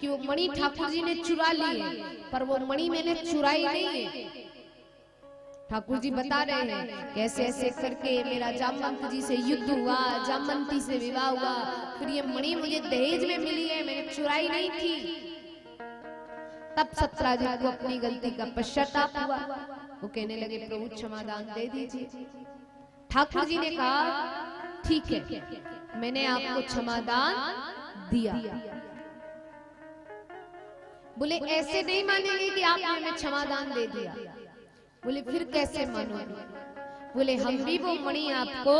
कि वो मणि ठाकुर जी ने चुरा ली है, पर वो मणि मैंने चुराई नहीं है। ठाकुर जी बता रहे हैं कैसे ऐसे करके मेरा जामवंत जी से युद्ध हुआ, जामवंती से विवाह हुआ, फिर ये मणि मुझे दहेज में मिली है, मैंने चुराई नहीं थी। तब सत्राजित को अपनी गलती का पश्चाताप हुआ। वो कहने लगे प्रभु क्षमादान दे दीजिए। ठाकुर जी ने कहा ठीक है, मैंने आपको क्षमादान दिया। बोले ऐसे नहीं मानेंगे कि आपने हमें क्षमादान दे दिया। बोले फिर कैसे मानोगे? बोले हम भी वो मणि आपको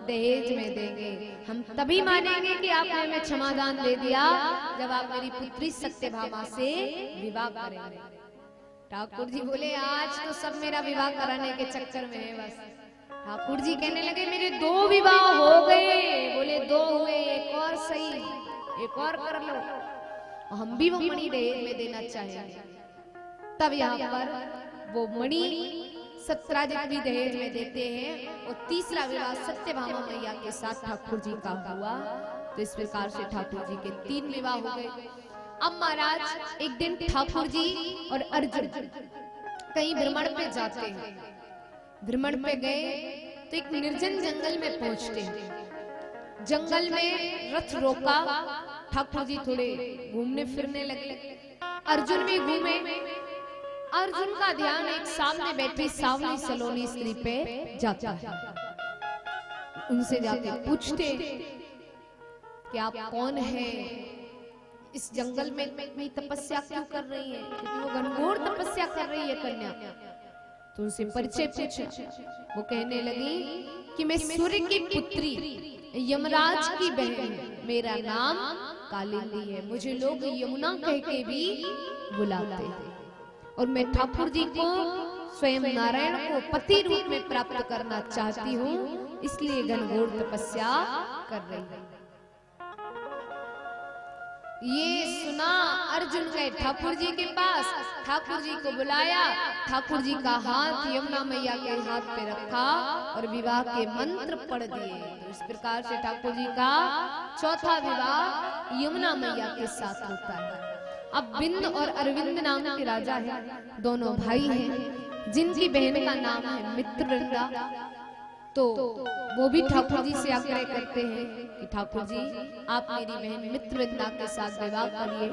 दहेज में देंगे, हम तभी मानेंगे कि आपने हमें क्षमादान दे दिया जब आप मेरी पुत्री सत्यभामा से विवाह करेंगे। ठाकुर जी बोले आज तो सब मेरा विवाह कराने के चक्कर में है बस। ठाकुर जी कहने लगे मेरे 2 विवाह हो गए। बोले 2 हुए, एक और सही, एक और कर लो, हम भी वो मणि दहेज में देना चाहेंगे। तब यहाँ पर वो मणि सत्राजित भी दहेज में देते हैं और तीसरा विवाह सत्यभामा मैया के साथ ठाकुर जी का हुआ। तो इस प्रकार से ठाकुर जी के 3 विवाह हो गए। अब महाराज एक दिन ठाकुर जी और अर्जुन कहीं भ्रमण पे जाते हैं। भ्रमण पे गए तो एक निर्जन जंगल में पहुंचते हैं। जंगल में रथ रोका, ठाकुर जी थोड़े घूमने फिरने लगे, अर्जुन भी घूमे। अर्जुन का ध्यान एक सामने बैठी सावली सलोनी स्त्री पे जाता है। उनसे जाके पूछते कि आप कौन हैं, इस जंगल में तपस्या क्यों कर रही हैं? क्योंकि वो घनघोर तपस्या कर रही है कन्या। तो उनसे परिचय पूछा। वो कहने लगी कि मैं सूर्य की पुत्री यमराज की बहन, मेरा नाम कालिंदी है, मुझे लोग यमुना कह के भी बुलाते हैं और मैं ठाकुर जी को स्वयं नारायण को पति रूप में प्राप्त करना चाहती हूँ, इसलिए घनघोर तपस्या कर रही हूँ। ये सुना अर्जुन गए ठाकुर जी के पास, ठाकुर जी को बुलाया, ठाकुर जी का हाथ यमुना मैया के हाथ पे रखा और विवाह के मंत्र पढ़ दिए। तो इस प्रकार से ठाकुर जी का चौथा विवाह यमुना मैया के साथ होता है। अब बिंद और अरविंद नाम के राजा हैं, दोनों भाई हैं, जिनकी बहन का नाम है मित्रवृंदा। तो वो भी ठाकुर जी से आग्रह करते हैं कि ठाकुर जी आप मेरी बहन मित्रवृंदा के साथ विवाह करिए।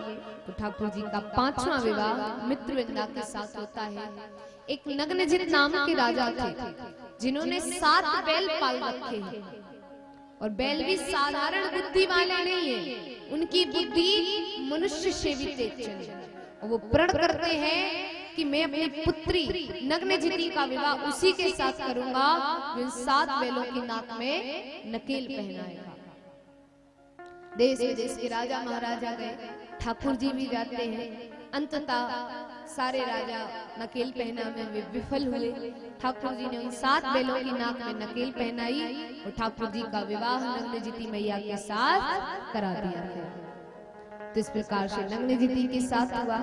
तो ठाकुर जी का 5वां विवाह मित्रवृंदा के साथ होता है। एक नग्नजित नाम के राजा थे जिन्होंने 7 बैल पाल रखे हैं और बैल भी साधारण बुद्धि वाले नहीं है, उनकी बुद्धि मनुष्य से भी तेज चले। वो प्रण करते हैं कि मैं अपनी पुत्री नग्नजिती का विवाह उसी के साथ करूंगा जो 7 बैलों की नाक में नकेल पहनाएगा। देश विदेश के राजा महाराजा गए, ठाकुर जी भी जाते हैं। अंततः सारे राजा नकेल पहनाने में विफल हुए। ठाकुर जी ने उन 7 बैलों की नाक में नकेल पहनाई और ठाकुर जी का विवाह नग्नजिती मैया के साथ करा दिया गया। तो इस प्रकार से नग्नजिती के साथ हुआ।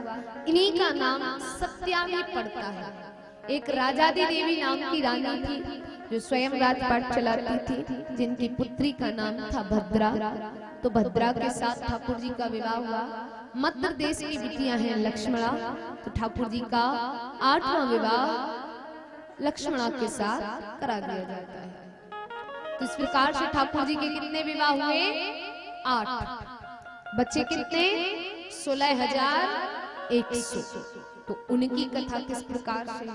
इन्हीं का नाम सत्या भी पड़ता है। एक राजादी देवी नाम की रानी थी जो स्वयं राजपाट चलाती थी, जिनकी पुत्री का नाम था भद्रा। तो भद्रा के साथ ठाकुर जी का विवाह हुआ। मध्य देश की बिटियां हैं लक्ष्मणा, तो ठाकुर जी का 8वां विवाह लक्ष्मणा के साथ करा दिया जाता है। तो इस प्रकार से ठाकुर जी के कितने विवाह हुए? 8। बच्चे कितने? 16,100। तो उनकी कथा किस प्रकार से